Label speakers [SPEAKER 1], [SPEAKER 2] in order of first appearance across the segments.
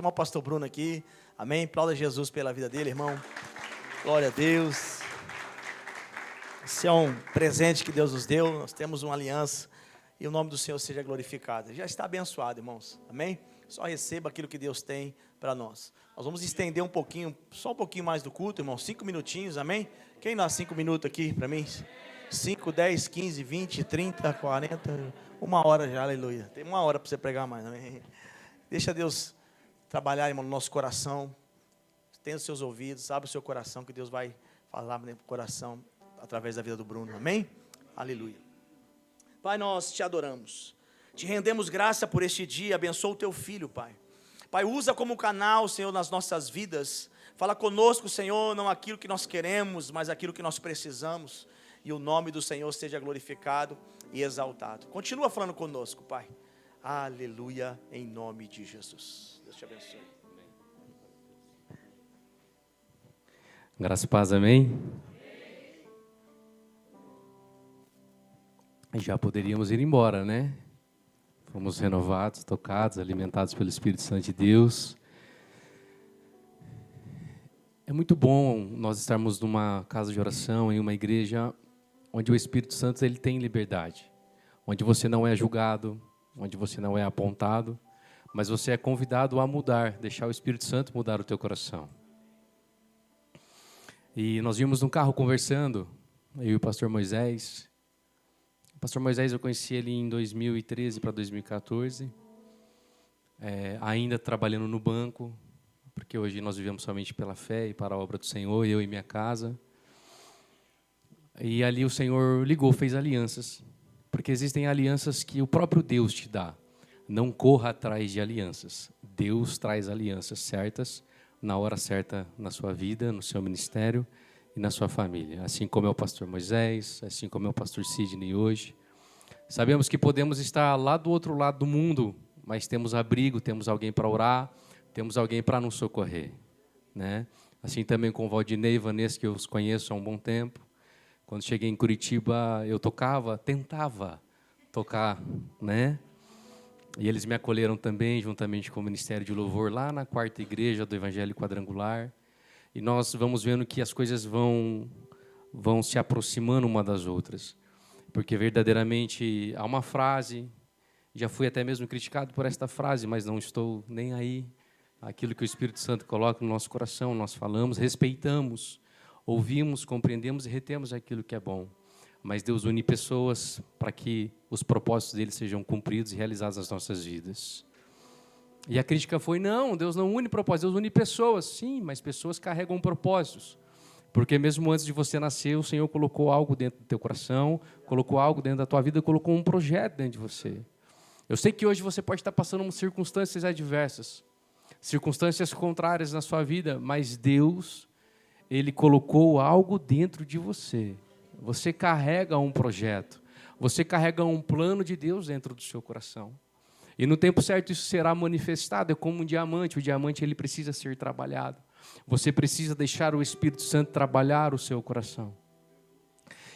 [SPEAKER 1] chamar o pastor Bruno aqui. Amém? Aplauda Jesus pela vida dele, irmão. Glória a Deus. Esse é um presente que Deus nos deu. Nós temos uma aliança. E o nome do Senhor seja glorificado. Já está abençoado, irmãos. Amém? Só receba aquilo que Deus tem para nós. Nós vamos estender um pouquinho, só um pouquinho mais do culto, irmão. 5 minutinhos, amém? Quem dá 5 minutos aqui para mim? 5, 10, 15, 20, 30, 40, 1 hora já, aleluia. Tem 1 hora para você pregar mais, amém? Deixa Deus trabalhar, irmão, no nosso coração. Tenha os seus ouvidos, abre o seu coração, que Deus vai falar no coração através da vida do Bruno, amém? Aleluia. Pai, nós te adoramos. Te rendemos graça por este dia, abençoa o teu filho, Pai. Pai, usa como canal, Senhor, nas nossas vidas. Fala conosco, Senhor, não aquilo que nós queremos, mas aquilo que nós precisamos. E o nome do Senhor seja glorificado e exaltado. Continua falando conosco, Pai. Aleluia, em nome de Jesus. Deus te abençoe.
[SPEAKER 2] Graça e paz, amém? Já poderíamos ir embora, né? Fomos renovados, tocados, alimentados pelo Espírito Santo de Deus. É muito bom nós estarmos numa casa de oração, em uma igreja onde o Espírito Santo ele tem liberdade, onde você não é julgado, onde você não é apontado, mas você é convidado a mudar, deixar o Espírito Santo mudar o teu coração. E nós vimos no carro conversando, eu e o pastor Moisés. O pastor Moisés, eu conheci ele em 2013 para 2014, ainda trabalhando no banco, porque hoje nós vivemos somente pela fé e para a obra do Senhor, eu e minha casa. E ali o Senhor ligou, fez alianças, porque existem alianças que o próprio Deus te dá. Não corra atrás de alianças. Deus traz alianças certas, na hora certa na sua vida, no seu ministério e na sua família. Assim como é o pastor Moisés, assim como é o pastor Sidney hoje. Sabemos que podemos estar lá do outro lado do mundo, mas temos abrigo, temos alguém para orar, temos alguém para nos socorrer, né? Assim também com o Valdinei e Vanessa, que eu os conheço há um bom tempo. Quando cheguei em Curitiba, eu tentava tocar, né? E eles me acolheram também, juntamente com o Ministério de Louvor, lá na 4ª igreja do Evangelho Quadrangular. E nós vamos vendo que as coisas vão se aproximando uma das outras. Porque verdadeiramente há uma frase, já fui até mesmo criticado por esta frase, mas não estou nem aí. Aquilo que o Espírito Santo coloca no nosso coração, nós falamos, respeitamos, ouvimos, compreendemos e retemos aquilo que é bom. Mas Deus une pessoas para que os propósitos dele sejam cumpridos e realizados nas nossas vidas. E a crítica foi, não, Deus não une propósitos, Deus une pessoas. Sim, mas pessoas carregam propósitos. Porque mesmo antes de você nascer, o Senhor colocou algo dentro do teu coração, colocou algo dentro da tua vida, colocou um projeto dentro de você. Eu sei que hoje você pode estar passando por circunstâncias adversas, circunstâncias contrárias na sua vida, mas Deus, Ele colocou algo dentro de você. Você carrega um projeto, você carrega um plano de Deus dentro do seu coração. E no tempo certo isso será manifestado, é como um diamante, o diamante ele precisa ser trabalhado. Você precisa deixar o Espírito Santo trabalhar o seu coração.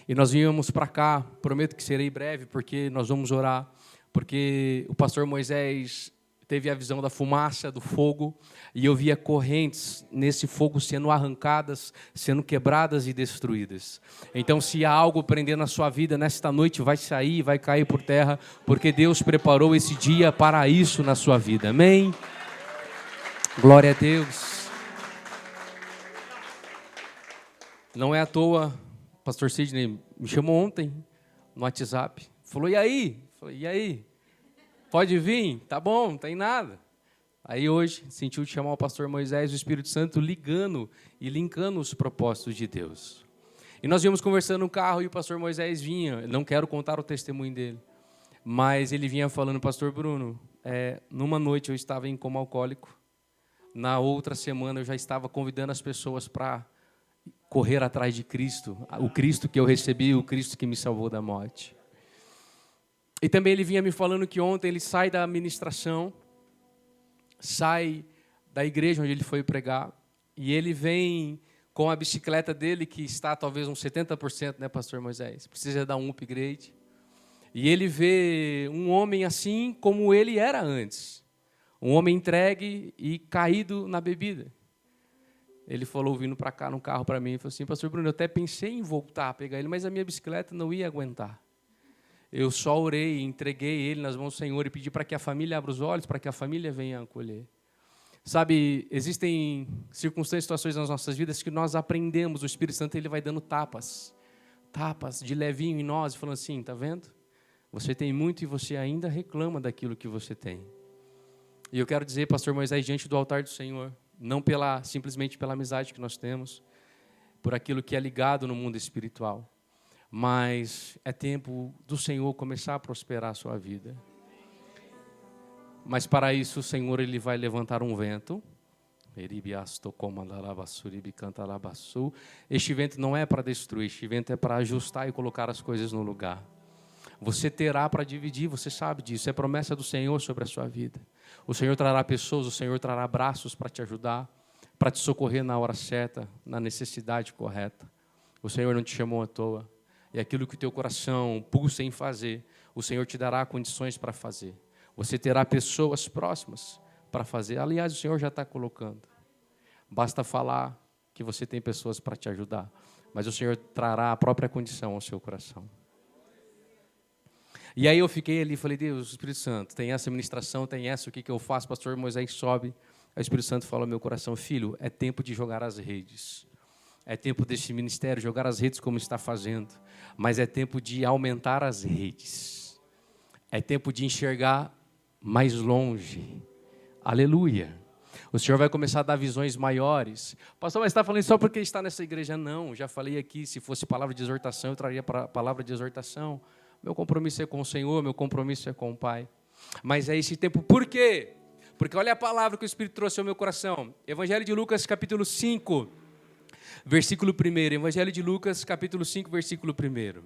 [SPEAKER 2] E nós viemos para cá, prometo que serei breve, porque nós vamos orar, porque o pastor Moisés teve a visão da fumaça, do fogo, e eu via correntes nesse fogo sendo arrancadas, sendo quebradas e destruídas. Então, se há algo prendendo na sua vida, nesta noite vai sair, vai cair por terra, porque Deus preparou esse dia para isso na sua vida. Amém? Glória a Deus. Não é à toa, o pastor Sidney me chamou ontem no WhatsApp, falou, e aí? Falei, e aí? Pode vir? Tá bom, não tem nada. Aí hoje, sentiu de chamar o pastor Moisés, o Espírito Santo ligando e linkando os propósitos de Deus. E nós íamos conversando no carro e o pastor Moisés vinha, não quero contar o testemunho dele, mas ele vinha falando, pastor Bruno, numa noite eu estava em coma alcoólico, na outra semana eu já estava convidando as pessoas para correr atrás de Cristo, o Cristo que eu recebi, o Cristo que me salvou da morte. E também ele vinha me falando que ontem ele sai da administração, sai da igreja onde ele foi pregar, e ele vem com a bicicleta dele, que está talvez uns 70%, né, pastor Moisés? Precisa dar um upgrade. E ele vê um homem assim como ele era antes. Um homem entregue e caído na bebida. Ele falou, vindo para cá no carro para mim, ele falou assim, pastor Bruno, eu até pensei em voltar a pegar ele, mas a minha bicicleta não ia aguentar. Eu só orei, entreguei ele nas mãos do Senhor e pedi para que a família abra os olhos, para que a família venha acolher. Sabe, existem circunstâncias, situações nas nossas vidas que nós aprendemos, o Espírito Santo ele vai dando tapas de levinho em nós, falando assim, está vendo? Você tem muito e você ainda reclama daquilo que você tem. E eu quero dizer, pastor Moisés, diante do altar do Senhor, não simplesmente pela amizade que nós temos, por aquilo que é ligado no mundo espiritual, mas é tempo do Senhor começar a prosperar a sua vida. Mas para isso o Senhor ele vai levantar um vento. Este vento não é para destruir, este vento é para ajustar e colocar as coisas no lugar. Você terá para dividir, você sabe disso, é promessa do Senhor sobre a sua vida. O Senhor trará pessoas, o Senhor trará braços para te ajudar, para te socorrer na hora certa, na necessidade correta. O Senhor não te chamou à toa. E aquilo que o teu coração pulsa em fazer, o Senhor te dará condições para fazer. Você terá pessoas próximas para fazer. Aliás, o Senhor já está colocando. Basta falar que você tem pessoas para te ajudar. Mas o Senhor trará a própria condição ao seu coração. E aí eu fiquei ali e falei, Deus, Espírito Santo, tem essa ministração, tem essa, o que eu faço? Pastor Moisés sobe. Aí o Espírito Santo falou ao meu coração, filho, é tempo de jogar as redes. É tempo deste ministério jogar as redes como está fazendo. Mas é tempo de aumentar as redes. É tempo de enxergar mais longe. Aleluia. O Senhor vai começar a dar visões maiores. Pastor, mas está falando só porque está nessa igreja? Não, já falei aqui, se fosse palavra de exortação, eu traria palavra de exortação. Meu compromisso é com o Senhor, meu compromisso é com o Pai. Mas é esse tempo, por quê? Porque olha a palavra que o Espírito trouxe ao meu coração. Evangelho de Lucas, capítulo 5, versículo 1. Evangelho de Lucas, capítulo 5, versículo 1.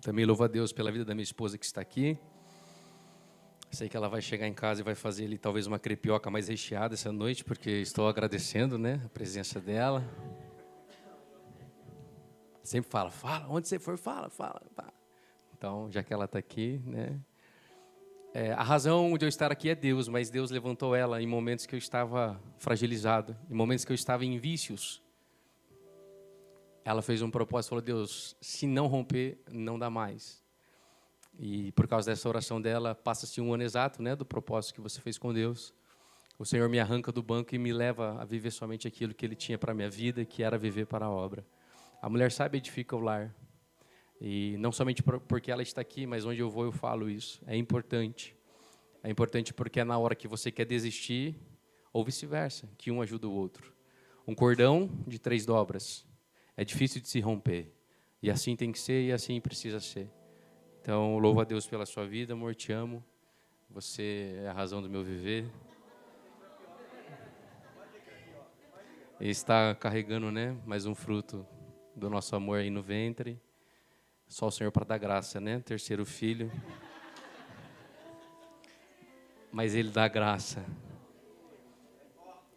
[SPEAKER 2] Também louvo a Deus pela vida da minha esposa que está aqui. Sei que ela vai chegar em casa e vai fazer ali talvez uma crepioca mais recheada essa noite, porque estou agradecendo, né, a presença dela. Sempre fala, onde você for, fala. Então, já que ela está aqui, né, a razão de eu estar aqui é Deus, mas Deus levantou ela em momentos que eu estava fragilizado, em momentos que eu estava em vícios. Ela fez um propósito, falou, Deus, se não romper, não dá mais. E por causa dessa oração dela, passa-se um ano exato, né, do propósito que você fez com Deus. O Senhor me arranca do banco e me leva a viver somente aquilo que Ele tinha para a minha vida, que era viver para a obra. A mulher sabe edifica o lar. E não somente porque ela está aqui, mas onde eu vou eu falo isso. É importante. É importante porque é na hora que você quer desistir, ou vice-versa, que um ajuda o outro. Um cordão de 3 dobras. É difícil de se romper. E assim tem que ser e assim precisa ser. Então, louvo a Deus pela sua vida, amor, te amo. Você é a razão do meu viver. E está carregando, né, mais um fruto do nosso amor aí no ventre. Só o Senhor para dar graça, né? 3º filho. Mas Ele dá graça.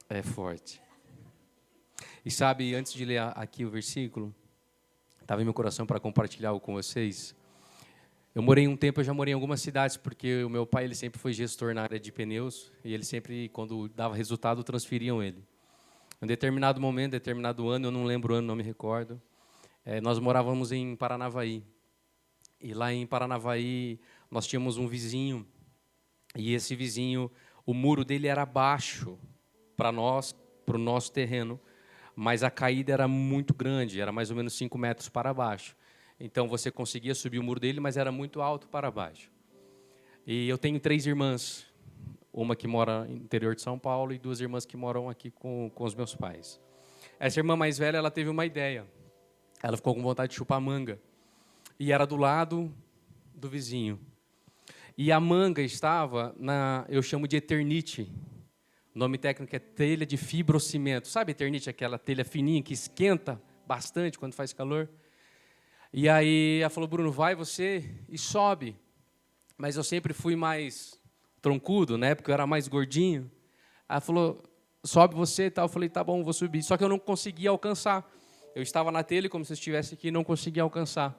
[SPEAKER 2] É forte. E sabe, antes de ler aqui o versículo, estava em meu coração para compartilhar algo com vocês. Eu já morei em algumas cidades, porque o meu pai ele sempre foi gestor na área de pneus, e ele sempre, quando dava resultado, transferiam ele. Em determinado momento, determinado ano, eu não lembro o ano, não me recordo, nós morávamos em Paranavaí. E lá em Paranavaí, nós tínhamos um vizinho, e esse vizinho, o muro dele era baixo para o nosso terreno, mas a caída era muito grande, era mais ou menos 5 metros para baixo. Então, você conseguia subir o muro dele, mas era muito alto para baixo. E eu tenho 3 irmãs, uma que mora no interior de São Paulo e 2 irmãs que moram aqui com os meus pais. Essa irmã mais velha, ela teve uma ideia. Ela ficou com vontade de chupar manga. E era do lado do vizinho. E a manga estava eu chamo de Eternite. O nome técnico é telha de fibrocimento. Sabe Eternite, aquela telha fininha que esquenta bastante quando faz calor? E aí ela falou, Bruno, vai você e sobe. Mas eu sempre fui mais troncudo, né? Porque eu era mais gordinho. Ela falou, sobe você e tal. Eu falei, tá bom, vou subir. Só que eu não conseguia alcançar. Eu estava na telha, como se eu estivesse aqui, e não conseguia alcançar.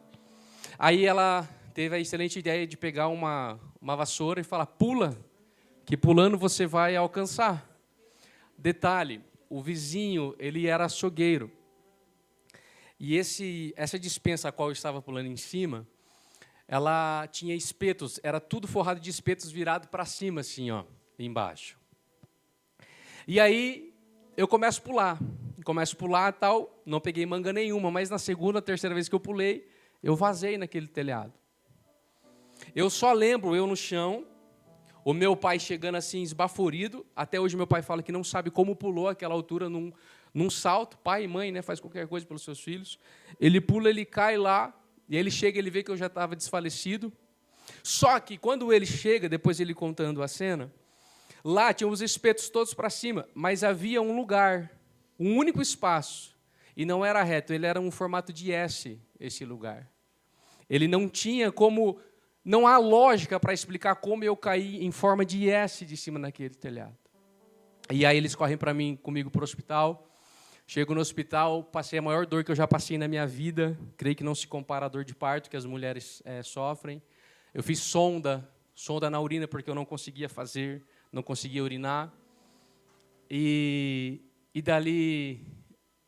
[SPEAKER 2] Aí ela teve a excelente ideia de pegar uma vassoura e falar, pula, que pulando você vai alcançar. Detalhe, o vizinho, ele era açougueiro. E essa despensa a qual eu estava pulando em cima, ela tinha espetos, era tudo forrado de espetos virado para cima, assim, ó, embaixo. E aí, eu começo a pular e tal, não peguei manga nenhuma, mas na segunda, terceira vez que eu pulei, eu vazei naquele telhado. Eu só lembro, eu no chão, o meu pai chegando assim, esbaforido, até hoje meu pai fala que não sabe como pulou aquela altura num salto, pai e mãe, né, faz qualquer coisa pelos seus filhos. Ele pula, ele cai lá, e aí ele chega, ele vê que eu já estava desfalecido. Só que quando ele chega, depois ele contando a cena, lá tinha os espetos todos para cima, mas havia um lugar, um único espaço, e não era reto, ele era um formato de S, esse lugar. Ele não tinha como, não há lógica para explicar como eu caí em forma de S de cima daquele telhado. E aí eles correm comigo para o hospital. Chego no hospital, passei a maior dor que eu já passei na minha vida. Creio que não se compara à dor de parto que as mulheres sofrem. Eu fiz sonda na urina porque eu não conseguia fazer, não conseguia urinar. E dali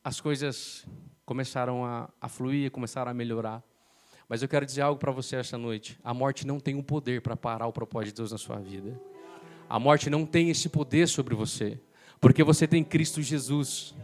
[SPEAKER 2] as coisas começaram a fluir, começaram a melhorar. Mas eu quero dizer algo para você esta noite. A morte não tem o poder para parar o propósito de Deus na sua vida. A morte não tem esse poder sobre você, porque você tem Cristo Jesus.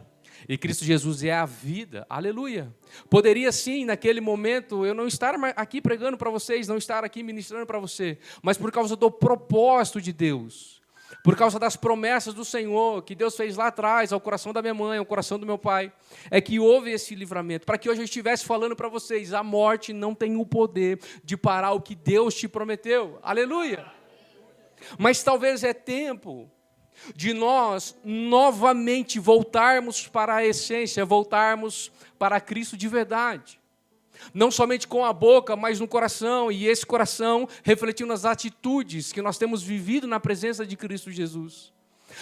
[SPEAKER 2] E Cristo Jesus é a vida, aleluia. Poderia sim, naquele momento, eu não estar aqui pregando para vocês, não estar aqui ministrando para você, mas por causa do propósito de Deus, por causa das promessas do Senhor, que Deus fez lá atrás, ao coração da minha mãe, ao coração do meu pai, é que houve esse livramento, para que hoje eu estivesse falando para vocês, a morte não tem o poder de parar o que Deus te prometeu, aleluia. Mas talvez é tempo de nós novamente voltarmos para a essência, voltarmos para Cristo de verdade. Não somente com a boca, mas no coração, e esse coração refletindo nas atitudes que nós temos vivido na presença de Cristo Jesus.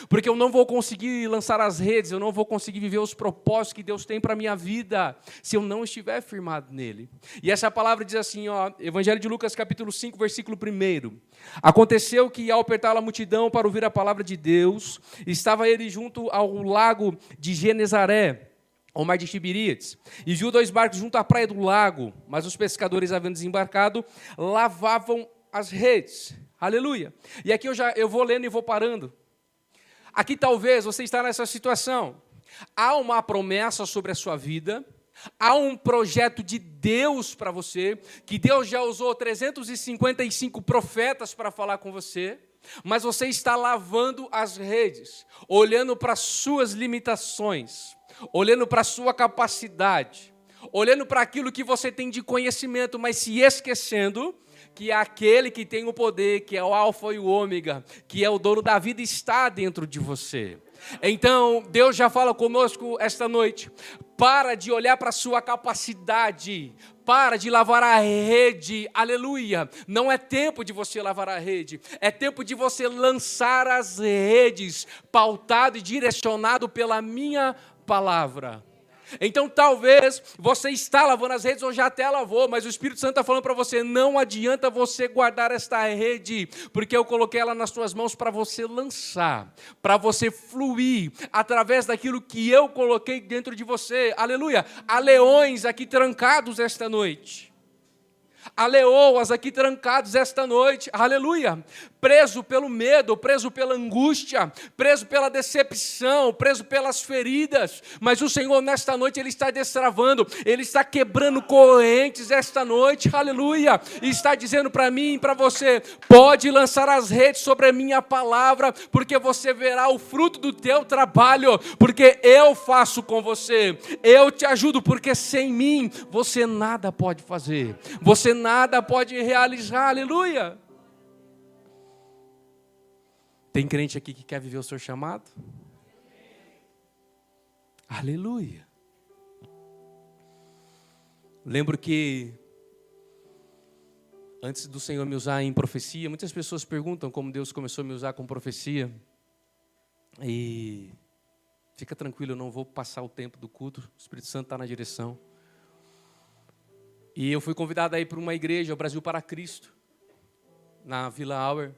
[SPEAKER 2] Porque eu não vou conseguir lançar as redes, eu não vou conseguir viver os propósitos que Deus tem para a minha vida, se eu não estiver firmado nele. E essa palavra diz assim, ó, Evangelho de Lucas, capítulo 5, versículo 1. Aconteceu que, ao apertar a multidão para ouvir a palavra de Deus, estava ele junto ao lago de Genezaré, ao mar de Tiberíades, e viu 2 barcos junto à praia do lago, mas os pescadores, havendo desembarcado, lavavam as redes. Aleluia. E aqui eu vou lendo e vou parando. Aqui talvez você está nessa situação. Há uma promessa sobre a sua vida, há um projeto de Deus para você, que Deus já usou 355 profetas para falar com você, mas você está lavando as redes, olhando para as suas limitações, olhando para a sua capacidade, olhando para aquilo que você tem de conhecimento, mas se esquecendo que aquele que tem o poder, que é o alfa e o ômega, que é o dono da vida, está dentro de você. Então, Deus já fala conosco esta noite. Para de olhar para a sua capacidade, para de lavar a rede, aleluia. Não é tempo de você lavar a rede, é tempo de você lançar as redes, pautado e direcionado pela minha palavra. Então talvez você está lavando as redes ou já até lavou, mas o Espírito Santo está falando para você, não adianta você guardar esta rede, porque eu coloquei ela nas suas mãos para você lançar, para você fluir através daquilo que eu coloquei dentro de você, aleluia. Há leões aqui trancados esta noite, há leoas aqui trancados esta noite, aleluia, preso pelo medo, preso pela angústia, preso pela decepção, preso pelas feridas, mas o Senhor nesta noite, Ele está destravando, Ele está quebrando correntes esta noite, aleluia, e está dizendo para mim e para você, pode lançar as redes sobre a minha palavra, porque você verá o fruto do teu trabalho, porque eu faço com você, eu te ajudo, porque sem mim, você nada pode fazer, você nada pode realizar, aleluia. Tem crente aqui que quer viver o seu chamado? Aleluia. Lembro que antes do Senhor me usar em profecia, muitas pessoas perguntam como Deus começou a me usar com profecia. E fica tranquilo, eu não vou passar o tempo do culto, o Espírito Santo está na direção. E eu fui convidado a ir para uma igreja, o Brasil para Cristo, na Vila Auer.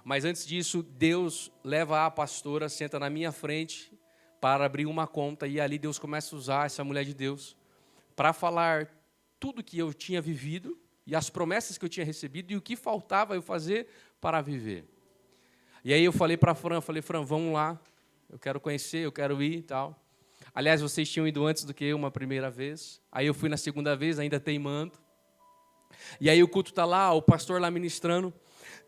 [SPEAKER 2] Mas antes disso, Deus leva a pastora, senta na minha frente para abrir uma conta. E ali Deus começa a usar essa mulher de Deus para falar tudo que eu tinha vivido e as promessas que eu tinha recebido e o que faltava eu fazer para viver. E aí eu falei para a Fran, vamos lá, eu quero conhecer, eu quero ir e tal. Aliás, vocês tinham ido antes do que eu uma primeira vez. Aí eu fui na segunda vez, ainda teimando. E aí o culto está lá, o pastor lá ministrando.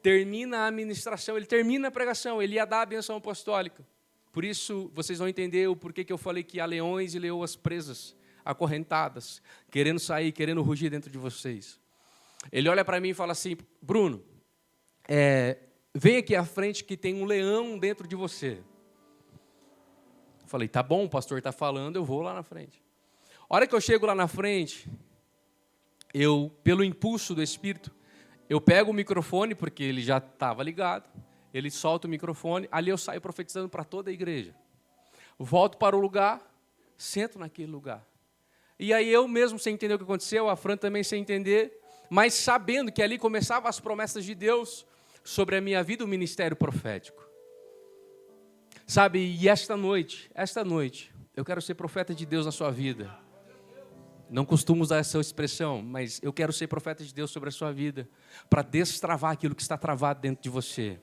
[SPEAKER 2] Termina a ministração, ele termina a pregação, ele ia dar a benção apostólica. Por isso, vocês vão entender o porquê que eu falei que há leões e leoas presas, acorrentadas, querendo sair, querendo rugir dentro de vocês. Ele olha para mim e fala assim, Bruno, vem aqui à frente que tem um leão dentro de você. Eu falei, tá bom, o pastor está falando, eu vou lá na frente. A hora que eu chego lá na frente, pelo impulso do Espírito, eu pego o microfone, porque ele já estava ligado, ele solta o microfone, ali eu saio profetizando para toda a igreja. Volto para o lugar, sento naquele lugar. E aí eu mesmo sem entender o que aconteceu, a Fran também sem entender, mas sabendo que ali começavam as promessas de Deus sobre a minha vida, o ministério profético. Sabe, e esta noite, eu quero ser profeta de Deus na sua vida. Não costumo usar essa expressão, mas eu quero ser profeta de Deus sobre a sua vida, para destravar aquilo que está travado dentro de você,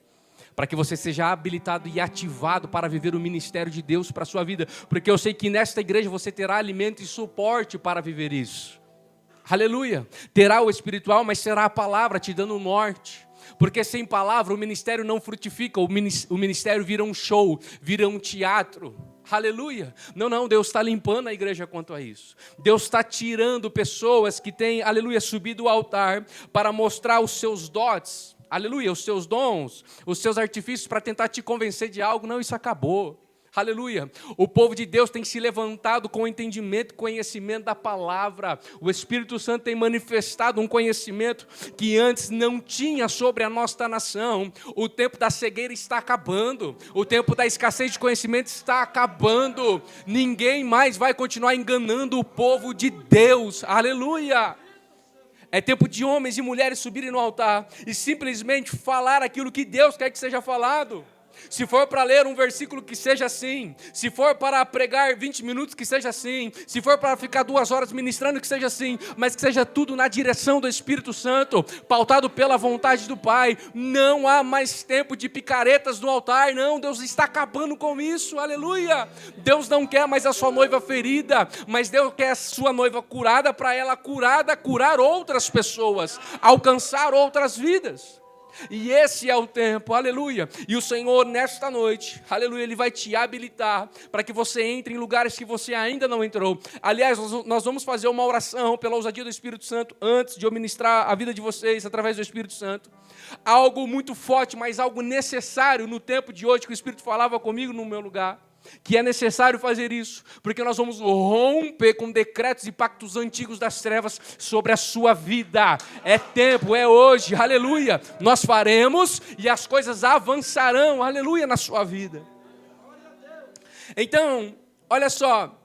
[SPEAKER 2] para que você seja habilitado e ativado para viver o ministério de Deus para a sua vida, porque eu sei que nesta igreja você terá alimento e suporte para viver isso. Aleluia! Terá o espiritual, mas será a palavra te dando o norte, porque sem palavra o ministério não frutifica, o ministério vira um show, vira um teatro. Aleluia. Não, Deus está limpando a igreja quanto a isso. Deus está tirando pessoas que têm, aleluia, subido ao altar para mostrar os seus dotes, aleluia, os seus dons, os seus artifícios para tentar te convencer de algo. Não, isso acabou. Aleluia. O povo de Deus tem se levantado com entendimento e conhecimento da palavra. O Espírito Santo tem manifestado um conhecimento que antes não tinha sobre a nossa nação. O tempo da cegueira está acabando. O tempo da escassez de conhecimento está acabando. Ninguém mais vai continuar enganando o povo de Deus. Aleluia. É tempo de homens e mulheres subirem no altar e simplesmente falar aquilo que Deus quer que seja falado. Se for para ler um versículo, que seja assim. Se for para pregar 20 minutos, que seja assim. Se for para ficar 2 horas ministrando, que seja assim. Mas que seja tudo na direção do Espírito Santo, pautado pela vontade do Pai. Não há mais tempo de picaretas no altar, não. Deus está acabando com isso, aleluia. Deus não quer mais a sua noiva ferida, mas Deus quer a sua noiva curada, para ela curada curar outras pessoas, alcançar outras vidas. E esse é o tempo, aleluia. E o Senhor nesta noite, aleluia, Ele vai te habilitar para que você entre em lugares que você ainda não entrou. Aliás, nós vamos fazer uma oração pela ousadia do Espírito Santo antes de eu ministrar a vida de vocês através do Espírito Santo. Algo muito forte, mas algo necessário no tempo de hoje que o Espírito falava comigo no meu lugar. Que é necessário fazer isso, porque nós vamos romper com decretos e pactos antigos das trevas sobre a sua vida. É tempo, é hoje, aleluia. Nós faremos e as coisas avançarão, aleluia, na sua vida. Então, olha só,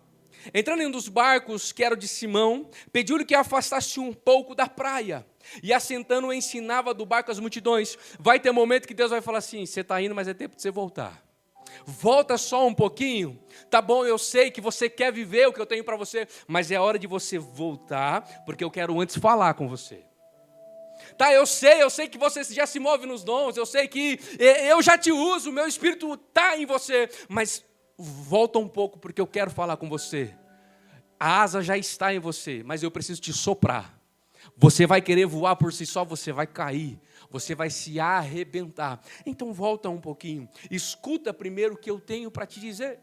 [SPEAKER 2] entrando em um dos barcos, que era o de Simão, pediu-lhe que afastasse um pouco da praia. E assentando, ensinava do barco as multidões. Vai ter momento que Deus vai falar assim, você está indo, mas é tempo de você voltar. Volta só um pouquinho, tá bom, eu sei que você quer viver o que eu tenho para você, mas é hora de você voltar, porque eu quero antes falar com você. Tá, eu sei que você já se move nos dons, eu sei que eu já te uso, o meu Espírito está em você, mas volta um pouco, porque eu quero falar com você. A asa já está em você, mas eu preciso te soprar. Você vai querer voar por si só, você vai cair. Você vai se arrebentar. Então volta um pouquinho. Escuta primeiro o que eu tenho para te dizer.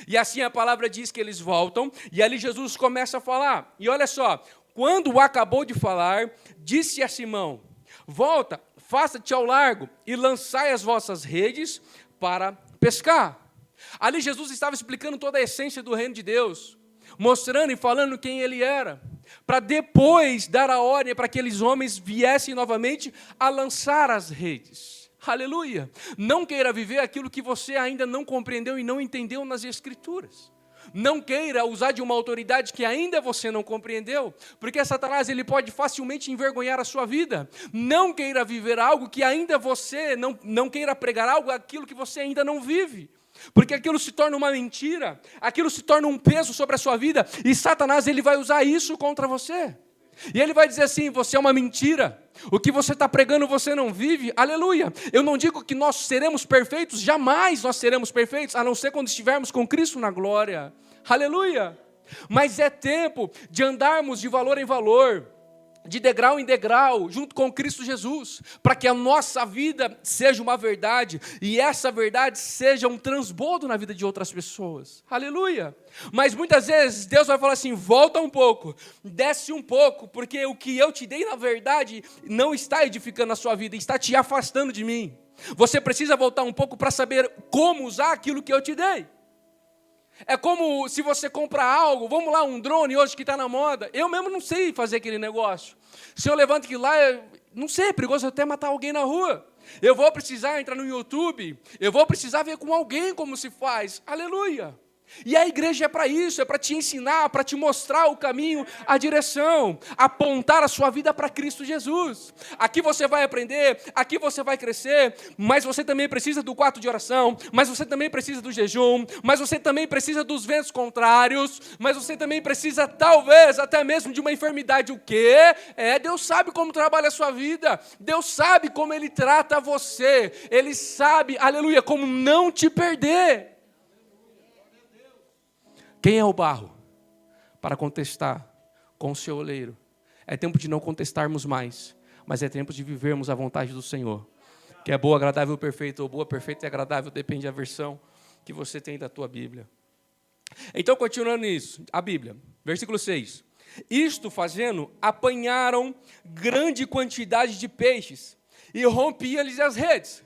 [SPEAKER 2] E assim a palavra diz que eles voltam. E ali Jesus começa a falar. E olha só. Quando acabou de falar, disse a Simão: volta, faça-te ao largo e lançai as vossas redes para pescar. Ali Jesus estava explicando toda a essência do reino de Deus. Mostrando e falando quem ele era, para depois dar a ordem para que aqueles homens viessem novamente a lançar as redes. Aleluia! Não queira viver aquilo que você ainda não compreendeu e não entendeu nas Escrituras. Não queira usar de uma autoridade que ainda você não compreendeu, porque Satanás ele pode facilmente envergonhar a sua vida. Não queira viver algo que ainda você, não queira pregar aquilo que você ainda não vive. Porque aquilo se torna uma mentira, aquilo se torna um peso sobre a sua vida, e Satanás ele vai usar isso contra você. E ele vai dizer assim, você é uma mentira, o que você está pregando você não vive, aleluia. Eu não digo que nós seremos perfeitos, jamais nós seremos perfeitos, a não ser quando estivermos com Cristo na glória, aleluia. Mas é tempo de andarmos de valor em valor, de degrau em degrau, junto com Cristo Jesus, para que a nossa vida seja uma verdade, e essa verdade seja um transbordo na vida de outras pessoas, aleluia. Mas muitas vezes Deus vai falar assim, volta um pouco, desce um pouco, porque o que eu te dei na verdade não está edificando a sua vida, está te afastando de mim. Você precisa voltar um pouco para saber como usar aquilo que eu te dei. É como se você compra algo, vamos lá, um drone hoje que está na moda, eu mesmo não sei fazer aquele negócio. Se eu levanto aquilo lá, não sei, é perigoso até matar alguém na rua. Eu vou precisar entrar no YouTube, eu vou precisar ver com alguém como se faz, aleluia. E a igreja é para isso, é para te ensinar, para te mostrar o caminho, a direção, apontar a sua vida para Cristo Jesus. Aqui você vai aprender, aqui você vai crescer, mas você também precisa do quarto de oração, mas você também precisa do jejum, mas você também precisa dos ventos contrários, mas você também precisa, talvez, até mesmo de uma enfermidade. O quê? Deus sabe como trabalha a sua vida, Deus sabe como Ele trata você, Ele sabe, aleluia, como não te perder. Quem é o barro para contestar com o seu oleiro? É tempo de não contestarmos mais, mas é tempo de vivermos a vontade do Senhor, que é boa, agradável, perfeita, ou boa, perfeita e agradável, depende da versão que você tem da tua Bíblia. Então, continuando isso, a Bíblia, versículo 6. Isto fazendo, apanharam grande quantidade de peixes e rompia-lhes as redes.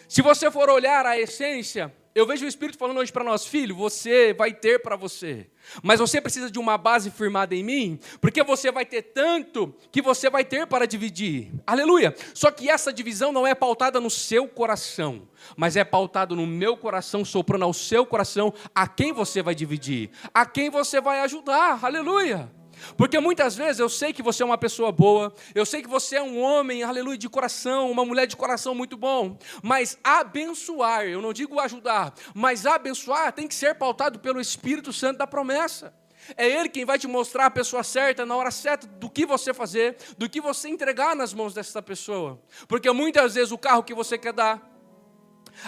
[SPEAKER 2] Se você for olhar a essência, eu vejo o Espírito falando hoje para nós, filho, você vai ter para você, mas você precisa de uma base firmada em mim, porque você vai ter tanto que você vai ter para dividir, aleluia. Só que essa divisão não é pautada no seu coração, mas é pautada no meu coração, soprando ao seu coração a quem você vai dividir, a quem você vai ajudar, aleluia. Porque muitas vezes eu sei que você é uma pessoa boa, eu sei que você é um homem, aleluia, de coração, uma mulher de coração muito bom, mas abençoar, eu não digo ajudar, mas abençoar tem que ser pautado pelo Espírito Santo da promessa. É Ele quem vai te mostrar a pessoa certa, na hora certa, do que você fazer, do que você entregar nas mãos dessa pessoa. Porque muitas vezes o carro que você quer dar,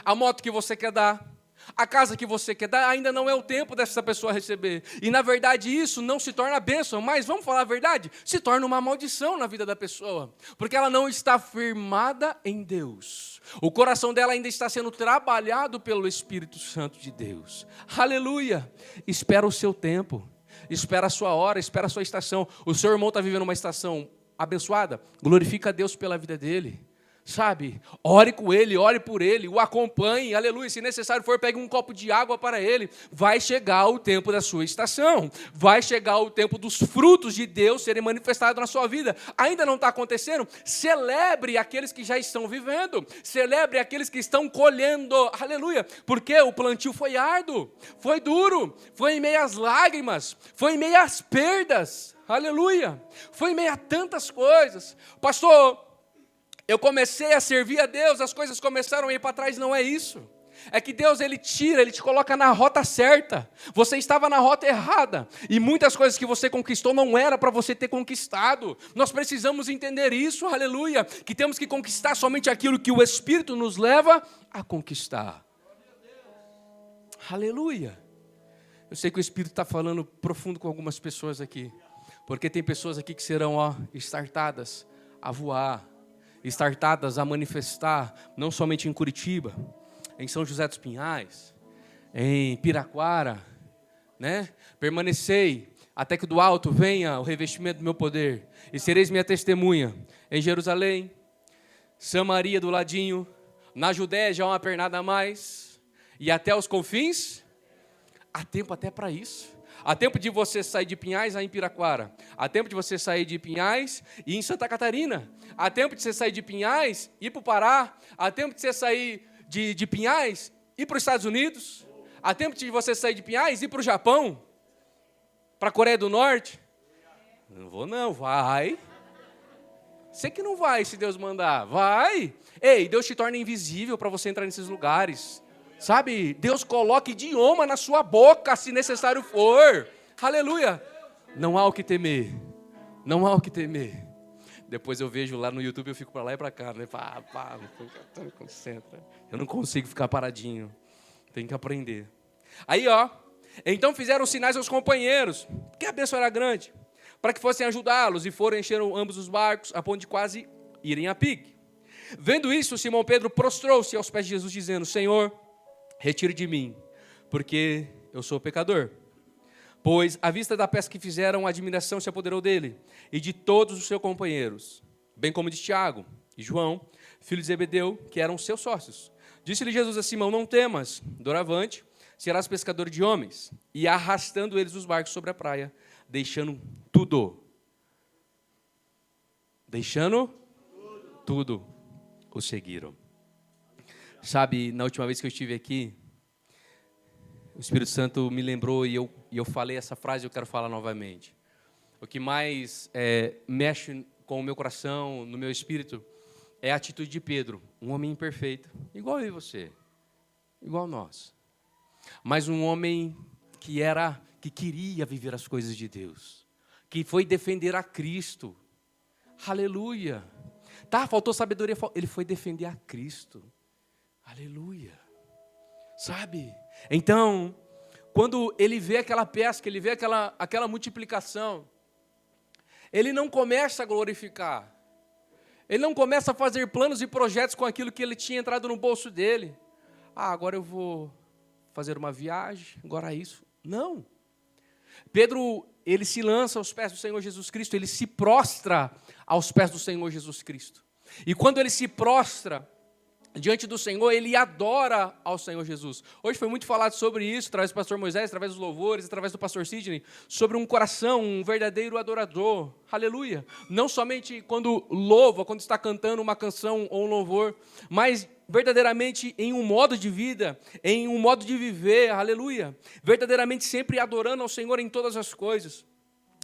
[SPEAKER 2] a moto que você quer dar, a casa que você quer dar, ainda não é o tempo dessa pessoa receber. E na verdade isso não se torna bênção, mas vamos falar a verdade, se torna uma maldição na vida da pessoa. Porque ela não está firmada em Deus. O coração dela ainda está sendo trabalhado pelo Espírito Santo de Deus. Aleluia! Espera o seu tempo, espera a sua hora, espera a sua estação. O seu irmão está vivendo uma estação abençoada, glorifica a Deus pela vida dele. Sabe, ore com ele, ore por ele, o acompanhe, aleluia, se necessário for, pegue um copo de água para ele. Vai chegar o tempo da sua estação, vai chegar o tempo dos frutos de Deus serem manifestados na sua vida. Ainda não está acontecendo? Celebre aqueles que já estão vivendo, celebre aqueles que estão colhendo, aleluia, porque o plantio foi árduo, foi duro, foi em meio às lágrimas, foi em meio às perdas, aleluia, foi em meio a tantas coisas. Pastor, eu comecei a servir a Deus, as coisas começaram a ir para trás, não é isso. É que Deus, Ele tira, Ele te coloca na rota certa. Você estava na rota errada. E muitas coisas que você conquistou não era para você ter conquistado. Nós precisamos entender isso, aleluia. Que temos que conquistar somente aquilo que o Espírito nos leva a conquistar. Aleluia. Eu sei que o Espírito está falando profundo com algumas pessoas aqui. Porque tem pessoas aqui que serão startadas a voar, startadas a manifestar, não somente em Curitiba, em São José dos Pinhais, em Piraquara, né? Permanecei até que do alto venha o revestimento do meu poder, e sereis minha testemunha em Jerusalém, Samaria do ladinho, na Judéia já uma pernada a mais, e até os confins. Há tempo até para isso. Há tempo de você sair de Pinhais a ir em Piraquara. Há tempo de você sair de Pinhais e ir em Santa Catarina. Há tempo de você sair de Pinhais e ir para o Pará. Há tempo de você sair de Pinhais e ir para os Estados Unidos. Há tempo de você sair de Pinhais e ir para o Japão? Para a Coreia do Norte? Não vou não, vai. Você que não vai, se Deus mandar. Vai. Ei, Deus te torna invisível para você entrar nesses lugares. Sabe? Deus coloca idioma na sua boca, se necessário for. Aleluia. Não há o que temer. Não há o que temer. Depois eu vejo lá no YouTube, eu fico para lá e para cá. Né? Não concentra. Eu não consigo ficar paradinho. Tem que aprender. Aí, ó. Então fizeram sinais aos companheiros, porque a bênção era grande, para que fossem ajudá-los, e foram encheram ambos os barcos, a ponto de quase irem a pique. Vendo isso, Simão Pedro prostrou-se aos pés de Jesus, dizendo: Senhor, retire de mim, porque eu sou pecador. Pois, à vista da pesca que fizeram, a admiração se apoderou dele e de todos os seus companheiros, bem como de Tiago e João, filho de Zebedeu, que eram seus sócios. Disse-lhe Jesus a Simão: não temas, doravante serás pescador de homens. E arrastando eles os barcos sobre a praia, deixando tudo, o seguiram. Sabe, na última vez que eu estive aqui, o Espírito Santo me lembrou e eu falei essa frase e eu quero falar novamente. O que mais mexe com o meu coração, no meu espírito, é a atitude de Pedro, um homem imperfeito, igual eu e você, igual nós. Mas um homem que queria viver as coisas de Deus, que foi defender a Cristo. Aleluia. Tá, faltou sabedoria, ele foi defender a Cristo. Aleluia. Sabe? Então, quando ele vê aquela pesca, ele vê aquela multiplicação, ele não começa a glorificar. Ele não começa a fazer planos e projetos com aquilo que ele tinha entrado no bolso dele. Agora eu vou fazer uma viagem, agora isso. Não. Pedro, ele se lança aos pés do Senhor Jesus Cristo, ele se prostra aos pés do Senhor Jesus Cristo. E quando ele se prostra diante do Senhor, ele adora ao Senhor Jesus. Hoje foi muito falado sobre isso, através do pastor Moisés, através dos louvores, através do pastor Sidney, sobre um coração, um verdadeiro adorador. Aleluia. Não somente quando louva, quando está cantando uma canção ou um louvor, mas verdadeiramente em um modo de vida, em um modo de viver, aleluia. Verdadeiramente sempre adorando ao Senhor em todas as coisas.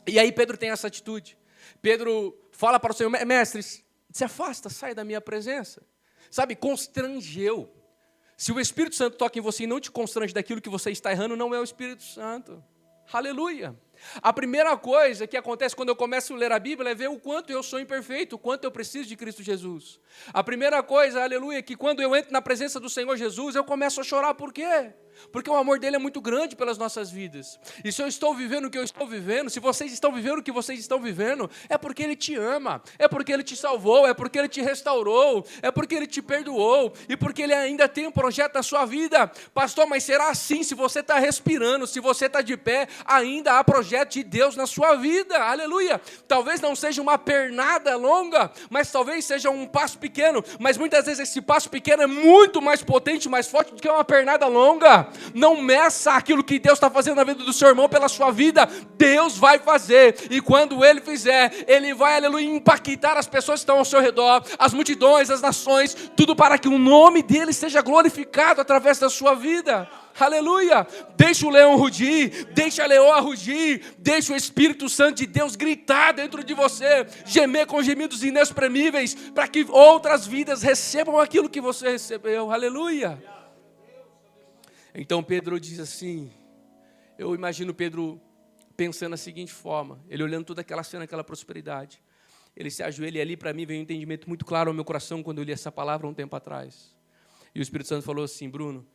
[SPEAKER 2] E aí Pedro tem essa atitude. Pedro fala para o Senhor: mestre, se afasta, sai da minha presença. Sabe, constrangeu. Se o Espírito Santo toca em você e não te constrange daquilo que você está errando, não é o Espírito Santo. Aleluia. A primeira coisa que acontece quando eu começo a ler a Bíblia é ver o quanto eu sou imperfeito, o quanto eu preciso de Cristo Jesus. A primeira coisa, aleluia, é que quando eu entro na presença do Senhor Jesus, eu começo a chorar. Por quê? Porque o amor dele é muito grande pelas nossas vidas. E se eu estou vivendo o que eu estou vivendo, se vocês estão vivendo o que vocês estão vivendo, é porque ele te ama, é porque ele te salvou, é porque ele te restaurou, é porque ele te perdoou, e porque ele ainda tem um projeto na sua vida. Pastor, mas será assim? Se você está respirando, se você está de pé, ainda há projeto de Deus na sua vida. Aleluia. Talvez não seja uma pernada longa, mas talvez seja um passo pequeno, mas muitas vezes esse passo pequeno é muito mais potente, mais forte do que uma pernada longa. Não meça aquilo que Deus está fazendo na vida do seu irmão pela sua vida. Deus vai fazer, e quando Ele fizer, Ele vai, aleluia, impactar as pessoas que estão ao seu redor, as multidões, as nações, tudo para que o nome dEle seja glorificado através da sua vida. Aleluia. Deixa o leão rugir, deixa a leoa rugir, deixa o Espírito Santo de Deus gritar dentro de você, gemer com gemidos inexprimíveis, para que outras vidas recebam aquilo que você recebeu. Aleluia. Então Pedro diz assim, eu imagino Pedro pensando da seguinte forma, ele olhando toda aquela cena, aquela prosperidade, ele se ajoelha, e ali para mim veio um entendimento muito claro ao meu coração quando eu li essa palavra um tempo atrás. E o Espírito Santo falou assim: Bruno,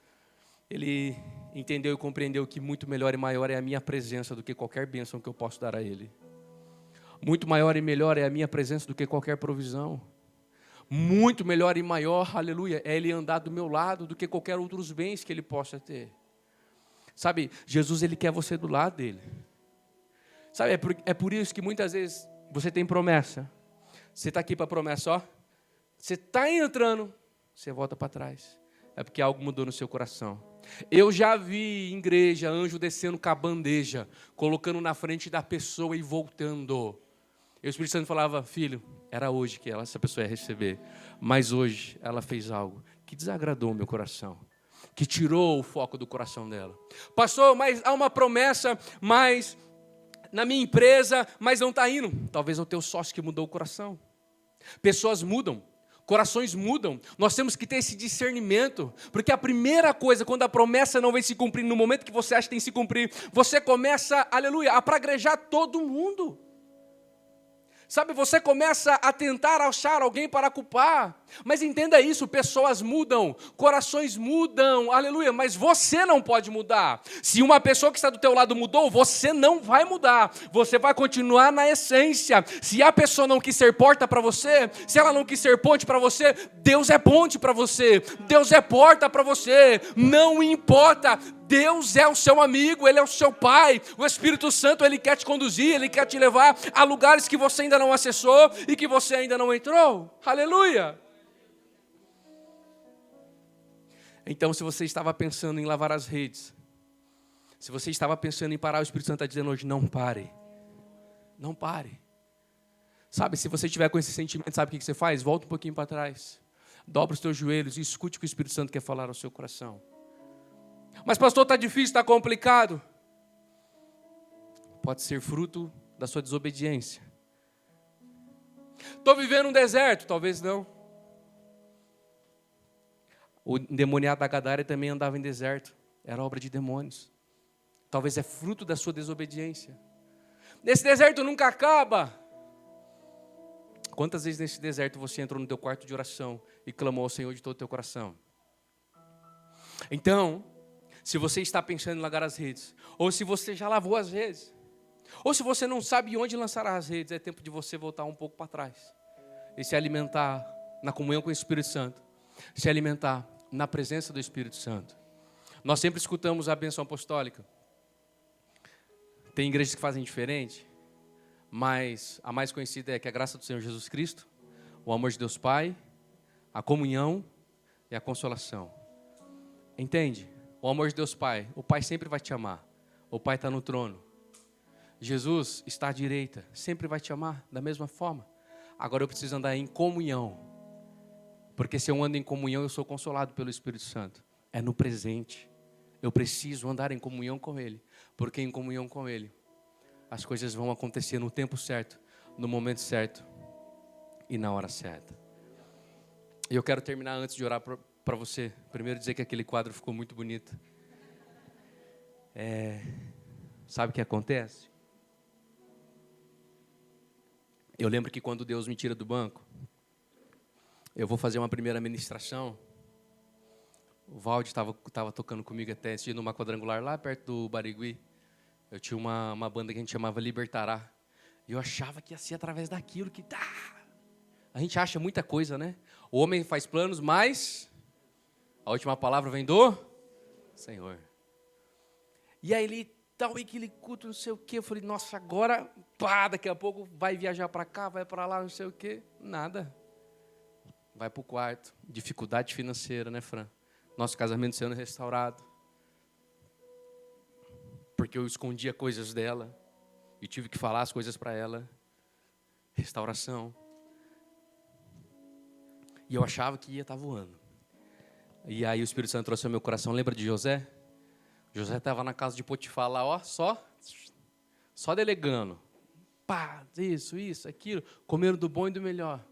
[SPEAKER 2] ele entendeu e compreendeu que muito melhor e maior é a minha presença do que qualquer bênção que eu posso dar a ele. Muito maior e melhor é a minha presença do que qualquer provisão. Muito melhor e maior, aleluia, é Ele andar do meu lado do que qualquer outros bens que Ele possa ter. Sabe, Jesus, Ele quer você do lado dEle. Sabe, é por isso que muitas vezes você tem promessa. Você está aqui para promessa, ó. Você está entrando, você volta para trás. É porque algo mudou no seu coração. Eu já vi em igreja anjo descendo com a bandeja, colocando na frente da pessoa e voltando. E o Espírito Santo falava: filho, era hoje que essa pessoa ia receber, mas hoje ela fez algo que desagradou o meu coração. que tirou o foco do coração dela. Pastor, mas há uma promessa, mas na minha empresa, mas não está indo. Talvez é o teu sócio que mudou o coração. Pessoas mudam, corações mudam. Nós temos que ter esse discernimento, porque a primeira coisa, quando a promessa não vem se cumprir, no momento que você acha que tem que se cumprir, você começa, aleluia, a praguejar todo mundo. Sabe, você começa a tentar achar alguém para culpar. Mas entenda isso, pessoas mudam, corações mudam, aleluia, mas você não pode mudar. Se uma pessoa que está do teu lado mudou, você não vai mudar. Você vai continuar na essência. Se a pessoa não quis ser porta para você, se ela não quis ser ponte para você, Deus é ponte para você. Deus é porta para você. Não importa. Deus é o seu amigo, Ele é o seu Pai. O Espírito Santo, Ele quer te conduzir, Ele quer te levar a lugares que você ainda não acessou e que você ainda não entrou. Aleluia! Então, se você estava pensando em lavar as redes, se você estava pensando em parar, o Espírito Santo está dizendo hoje, não pare. Não pare. Sabe, se você estiver com esse sentimento, sabe o que você faz? Volta um pouquinho para trás. Dobra os teus joelhos e escute o que o Espírito Santo quer falar ao seu coração. Mas pastor, está difícil, está complicado. Pode ser fruto da sua desobediência. Estou vivendo um deserto, talvez não. O endemoniado da Gadária também andava em deserto. Era obra de demônios. Talvez é fruto da sua desobediência. Esse deserto nunca acaba. Quantas vezes nesse deserto você entrou no teu quarto de oração e clamou ao Senhor de todo o teu coração? Então, se você está pensando em largar as redes, ou se você já lavou as redes, ou se você não sabe onde lançar as redes, é tempo de você voltar um pouco para trás e se alimentar na comunhão com o Espírito Santo, se alimentar na presença do Espírito Santo. Nós sempre escutamos a bênção apostólica. Tem igrejas que fazem diferente, mas a mais conhecida é que a graça do Senhor Jesus Cristo, o amor de Deus Pai, a comunhão e a consolação. Entende? O amor de Deus Pai, o Pai sempre vai te amar. O Pai está no trono. Jesus está à direita, sempre vai te amar da mesma forma. Agora eu preciso andar em comunhão. Porque se eu ando em comunhão, eu sou consolado pelo Espírito Santo. É no presente. Eu preciso andar em comunhão com Ele. Porque em comunhão com Ele, as coisas vão acontecer no tempo certo, no momento certo e na hora certa. E eu quero terminar antes de orar para você. Primeiro dizer que aquele quadro ficou muito bonito. Sabe o que acontece? Eu lembro que quando Deus me tira do banco, eu vou fazer uma primeira ministração. O Valde estava tocando comigo até esse dia numa quadrangular lá perto do Barigui. Eu tinha uma banda que a gente chamava Libertará. E eu achava que ia ser através daquilo que... A gente acha muita coisa, né? O homem faz planos, mas a última palavra vem do Senhor. E aí ele, tal, e aquele culto, não sei o quê. Eu falei, nossa, agora, daqui a pouco vai viajar para cá, vai para lá, não sei o quê. Nada. Vai para o quarto. Dificuldade financeira, né, Fran? Nosso casamento sendo restaurado. Porque eu escondia coisas dela e tive que falar as coisas para ela. Restauração. E eu achava que ia estar voando. E aí o Espírito Santo trouxe ao meu coração. Lembra de José? José estava na casa de Potifar lá, ó, só delegando. Isso, aquilo. Comendo do bom e do melhor.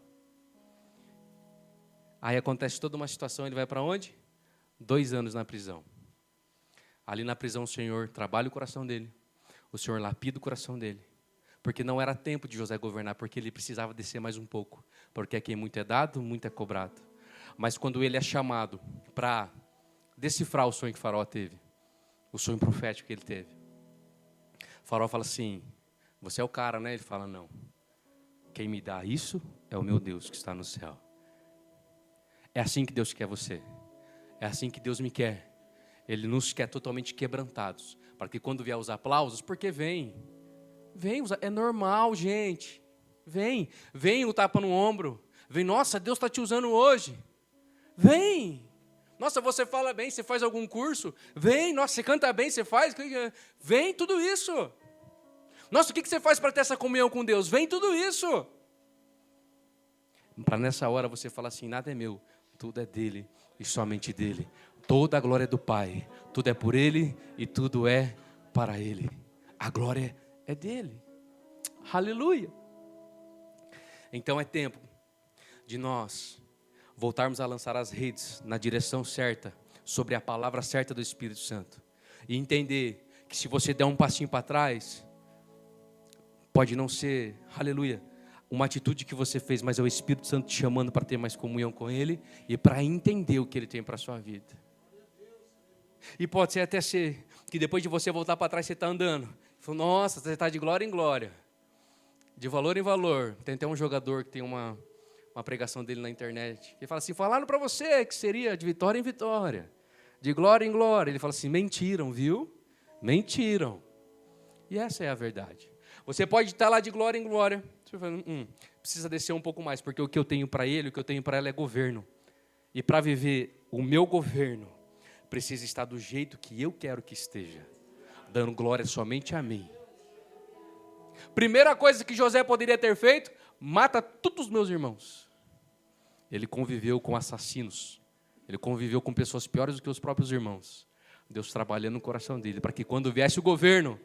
[SPEAKER 2] Aí acontece toda uma situação, ele vai para onde? 2 anos na prisão. Ali na prisão o Senhor trabalha o coração dele. O Senhor lapida o coração dele. Porque não era tempo de José governar, porque ele precisava descer mais um pouco. Porque a quem muito é dado, muito é cobrado. Mas quando ele é chamado para decifrar o sonho que Faraó teve, o sonho profético que ele teve, Faraó fala assim, você é o cara, né? Ele fala, não. Quem me dá isso é o meu Deus que está no céu. É assim que Deus quer você. É assim que Deus me quer. Ele nos quer totalmente quebrantados. Para que quando vier os aplausos, porque vem, é normal, gente. Vem o tapa no ombro. Vem, nossa, Deus está te usando hoje. Vem. Nossa, você fala bem, você faz algum curso? Vem, nossa, você canta bem, você faz? Vem tudo isso. Nossa, o que você faz para ter essa comunhão com Deus? Vem tudo isso. Para nessa hora você falar assim, nada é meu, Tudo é dele e somente dele. Toda a glória é do Pai. Tudo é por ele e tudo é para ele. A glória é dele. Aleluia. Então é tempo de nós voltarmos a lançar as redes na direção certa, sobre a palavra certa do Espírito Santo. E entender que se você der um passinho para trás, pode não ser, aleluia, uma atitude que você fez, mas é o Espírito Santo te chamando para ter mais comunhão com Ele e para entender o que Ele tem para a sua vida. E pode ser até ser que depois de você voltar para trás, você está andando. Nossa, você está de glória em glória, de valor em valor. Tem até um jogador que tem uma pregação dele na internet, que fala assim, falaram para você que seria de vitória em vitória, de glória em glória. Ele fala assim, mentiram, viu? Mentiram. E essa é a verdade. Você pode estar lá de glória em glória, você fala, precisa descer um pouco mais, porque o que eu tenho para ele, o que eu tenho para ela é governo. E para viver o meu governo, precisa estar do jeito que eu quero que esteja, dando glória somente a mim. Primeira coisa que José poderia ter feito, mata todos os meus irmãos. Ele conviveu com assassinos, ele conviveu com pessoas piores do que os próprios irmãos. Deus trabalhando no coração dele, para que quando viesse o governo,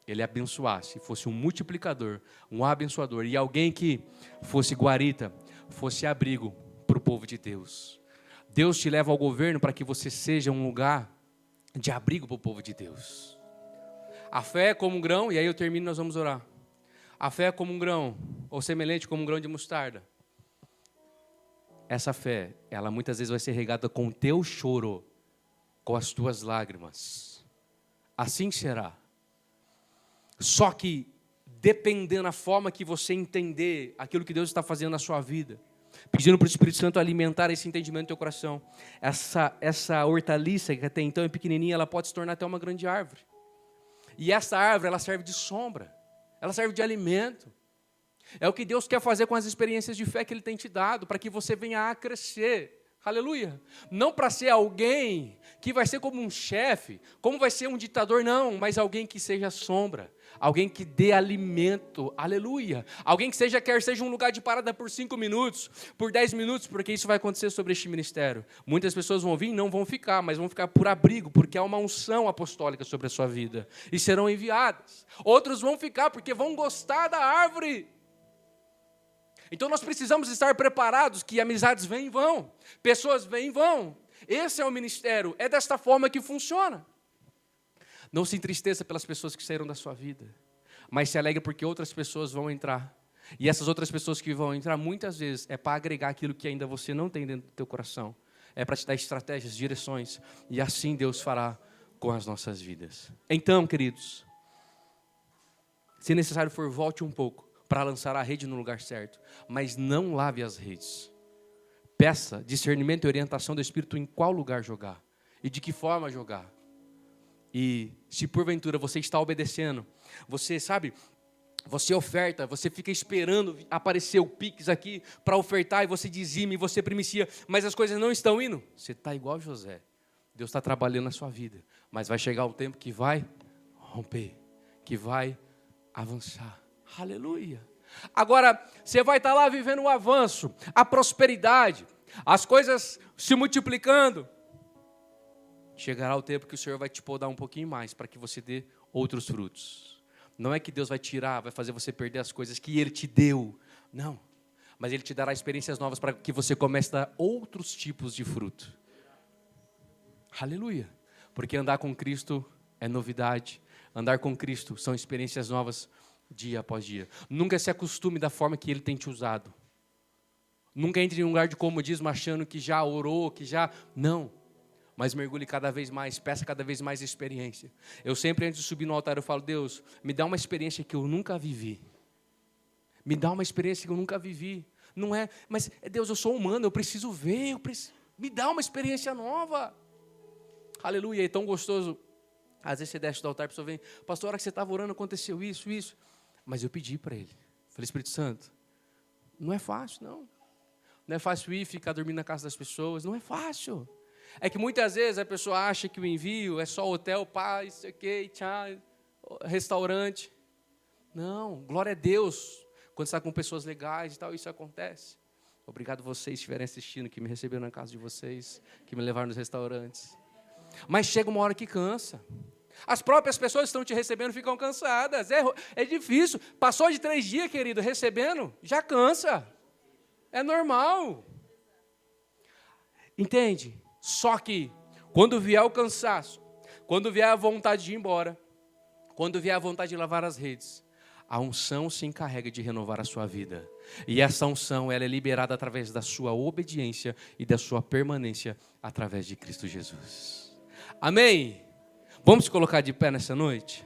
[SPEAKER 2] ele abençoasse, fosse um multiplicador, um abençoador, e alguém que fosse guarita, fosse abrigo para o povo de Deus. Deus te leva ao governo para que você seja um lugar de abrigo para o povo de Deus. A fé é como um grão, e aí eu termino e nós vamos orar. A fé é como um grão, ou semelhante como um grão de mostarda. Essa fé, ela muitas vezes vai ser regada com o teu choro, com as tuas lágrimas. Assim será. Só que, dependendo da forma que você entender aquilo que Deus está fazendo na sua vida, pedindo para o Espírito Santo alimentar esse entendimento no teu coração, essa hortaliça que até então é pequenininha, ela pode se tornar até uma grande árvore. E essa árvore, ela serve de sombra, ela serve de alimento. É o que Deus quer fazer com as experiências de fé que Ele tem te dado, para que você venha a crescer. Aleluia. Não para ser alguém que vai ser como um chefe, como vai ser um ditador, não, mas alguém que seja sombra, alguém que dê alimento, aleluia. Alguém que quer seja um lugar de parada por 5 minutos, por 10 minutos, porque isso vai acontecer sobre este ministério. Muitas pessoas vão vir e não vão ficar, mas vão ficar por abrigo, porque há uma unção apostólica sobre a sua vida, e serão enviadas. Outros vão ficar porque vão gostar da árvore. Então nós precisamos estar preparados que amizades vêm e vão, pessoas vêm e vão. Esse é o ministério, é desta forma que funciona. Não se entristeça pelas pessoas que saíram da sua vida, mas se alegre porque outras pessoas vão entrar. E essas outras pessoas que vão entrar, muitas vezes, é para agregar aquilo que ainda você não tem dentro do teu coração. É para te dar estratégias, direções, e assim Deus fará com as nossas vidas. Então, queridos, se necessário for, volte um pouco para lançar a rede no lugar certo, mas não lave as redes. Peça discernimento e orientação do Espírito em qual lugar jogar e de que forma jogar. E se porventura você está obedecendo, você sabe, você oferta, você fica esperando aparecer o Pix aqui para ofertar, e você dizime, você primicia, mas as coisas não estão indo. Você está igual José. Deus está trabalhando na sua vida, mas vai chegar o tempo que vai romper, que vai avançar. Aleluia. Agora, você vai estar lá vivendo o avanço, a prosperidade, as coisas se multiplicando. Chegará o tempo que o Senhor vai te podar um pouquinho mais para que você dê outros frutos. Não é que Deus vai tirar, vai fazer você perder as coisas que Ele te deu. Não. Mas Ele te dará experiências novas para que você comece a dar outros tipos de fruto. Aleluia. Porque andar com Cristo é novidade. Andar com Cristo são experiências novas dia após dia. Nunca se acostume da forma que Ele tem te usado. Nunca entre em um lugar de comodismo achando que já orou, que já... Não. Mas mergulhe cada vez mais, peça cada vez mais experiência. Eu sempre, antes de subir no altar, eu falo, Deus, me dá uma experiência que eu nunca vivi. Me dá uma experiência que eu nunca vivi. Não é, mas Deus, eu sou humano, eu preciso ver, me dá uma experiência nova. Aleluia, é tão gostoso. Às vezes você desce do altar, a pessoa vem, pastor, a hora que você estava orando, aconteceu isso. Mas eu pedi para ele. Falei, Espírito Santo, não é fácil, não. Não é fácil ir ficar dormindo na casa das pessoas, não é fácil. É que muitas vezes a pessoa acha que o envio é só hotel, paz, isso aqui, tchau, restaurante. Não, glória a Deus. Quando você está com pessoas legais e tal, isso acontece. Obrigado vocês que estiverem assistindo, que me receberam na casa de vocês, que me levaram nos restaurantes. Mas chega uma hora que cansa. As próprias pessoas que estão te recebendo ficam cansadas. É difícil. Passou de 3 dias, querido, recebendo, já cansa. É normal. Entende? Só que, quando vier o cansaço, quando vier a vontade de ir embora, quando vier a vontade de lavar as redes, a unção se encarrega de renovar a sua vida. E essa unção, ela é liberada através da sua obediência e da sua permanência através de Cristo Jesus. Amém? Vamos colocar de pé nessa noite?